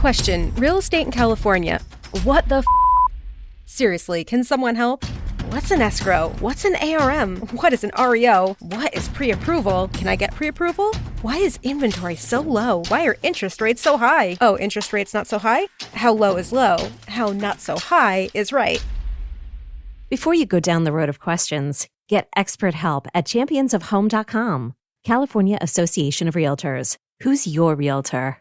Question: real estate in California. What the Seriously, can someone help? What's an escrow? What's an ARM? What is an REO? What is pre-approval? Can I get pre-approval? Why is inventory so low? Why are interest rates so high? Oh, interest rates not so high? How low is low? How not so high is right. Before you go down the road of questions, get expert help at championsofhome.com. California Association of Realtors. Who's your realtor?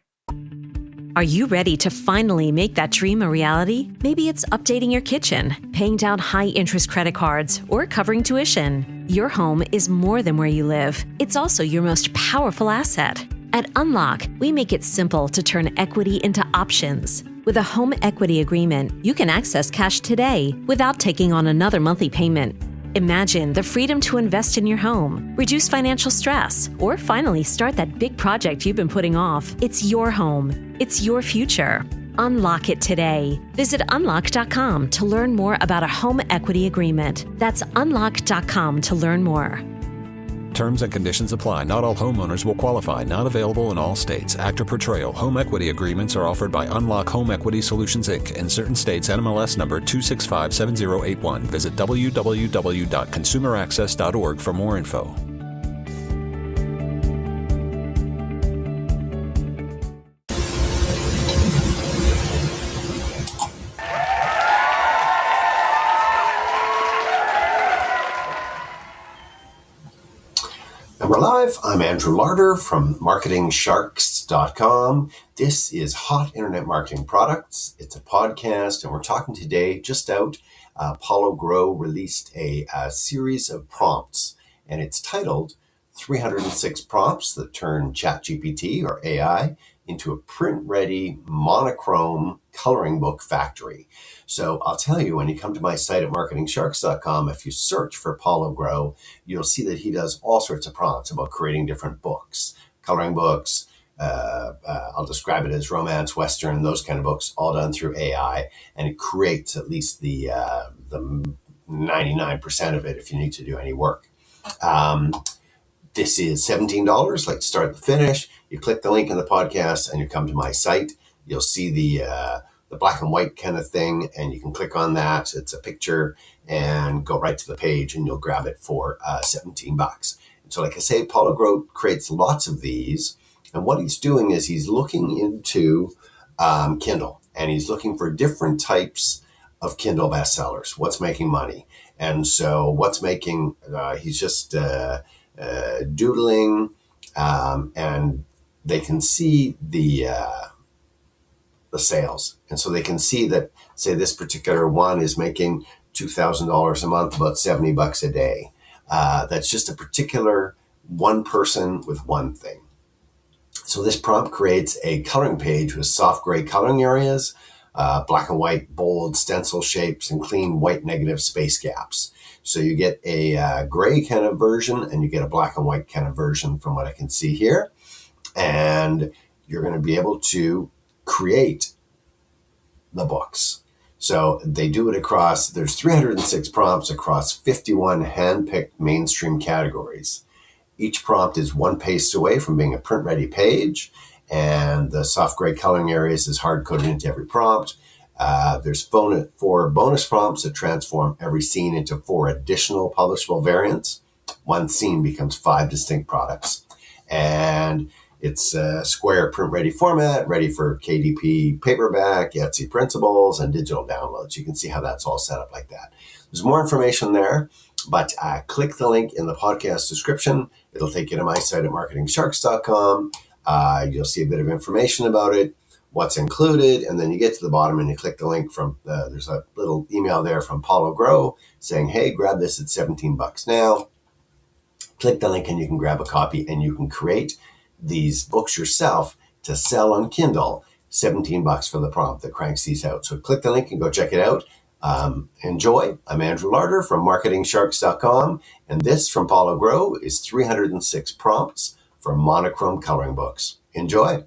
Are you ready to finally make that dream a reality? Maybe it's updating your kitchen, paying down high-interest credit cards, or covering tuition. Your home is more than where you live. It's also your most powerful asset. At Unlock, we make it simple to turn equity into options. With a home equity agreement, you can access cash today without taking on another monthly payment. Imagine the freedom to invest in your home, reduce financial stress, or finally start that big project you've been putting off. It's your home. It's your future. Unlock it today. Visit unlock.com to learn more about a home equity agreement. That's unlock.com to learn more. Terms and conditions apply. Not all homeowners will qualify. Not available in all states. Actor Portrayal. Home equity agreements are offered by Unlock Home Equity Solutions, Inc. In certain states, NMLS number 2657081. Visit www.consumeraccess.org for more info. We're live. I'm Andrew Larder from marketingsharks.com. This is Hot Internet Marketing Products. It's a podcast, and we're talking today just out. Paulo Gro released a series of prompts, and it's titled 306 Prompts That Turn ChatGPT or AI into a print-ready monochrome coloring book factory. So I'll tell you, when you come to my site at marketingsharks.com, if you search for Paulo Gro, you'll see that he does all sorts of prompts about creating different books, coloring books. I'll describe it as romance, Western, those kind of books, all done through AI. And it creates at least the 99% of it if you need to do any work. This is $17, like start to finish. You click the link in the podcast and you come to my site. You'll see the black and white kind of thing, and you can click on that. It's a picture and go right to the page and you'll grab it for $17. And so like I say, Paulo Gro creates lots of these. And what he's doing is he's looking into Kindle, and he's looking for different types of Kindle bestsellers. What's making money? And so what's making, he's just doodling, and they can see the sales. And so they can see that, say, this particular one is making $2,000 a month, about $70 a day. That's just a particular one person with one thing. So this prompt creates a coloring page with soft gray coloring areas, black and white, bold stencil shapes, and clean white negative space gaps. So you get a gray kind of version and you get a black and white kind of version from what I can see here. And you're going to be able to create the books. So they do it across, there's 306 prompts across 51 hand-picked mainstream categories. Each prompt is one paste away from being a print-ready page, and the soft gray coloring areas is hard-coded into every prompt. There's 4 bonus prompts that transform every scene into 4 additional publishable variants. One scene becomes 5 distinct products. And it's a square print-ready format, ready for KDP paperback, Etsy printables, and digital downloads. You can see how that's all set up like that. There's more information there, but click the link in the podcast description. It'll take you to my site at marketingsharks.com. You'll see a bit of information about it, what's included, and then you get to the bottom and you click the link from, there's a little email there from Paulo Gro saying, hey, grab this at $17 now. Click the link and you can grab a copy, and you can create these books yourself to sell on Kindle. $17 for the prompt that cranks these out. So click the link and go check it out. Enjoy. I'm Andrew Larder from marketingsharks.com, and this from Paulo Gro is 306 prompts for monochrome coloring books. Enjoy.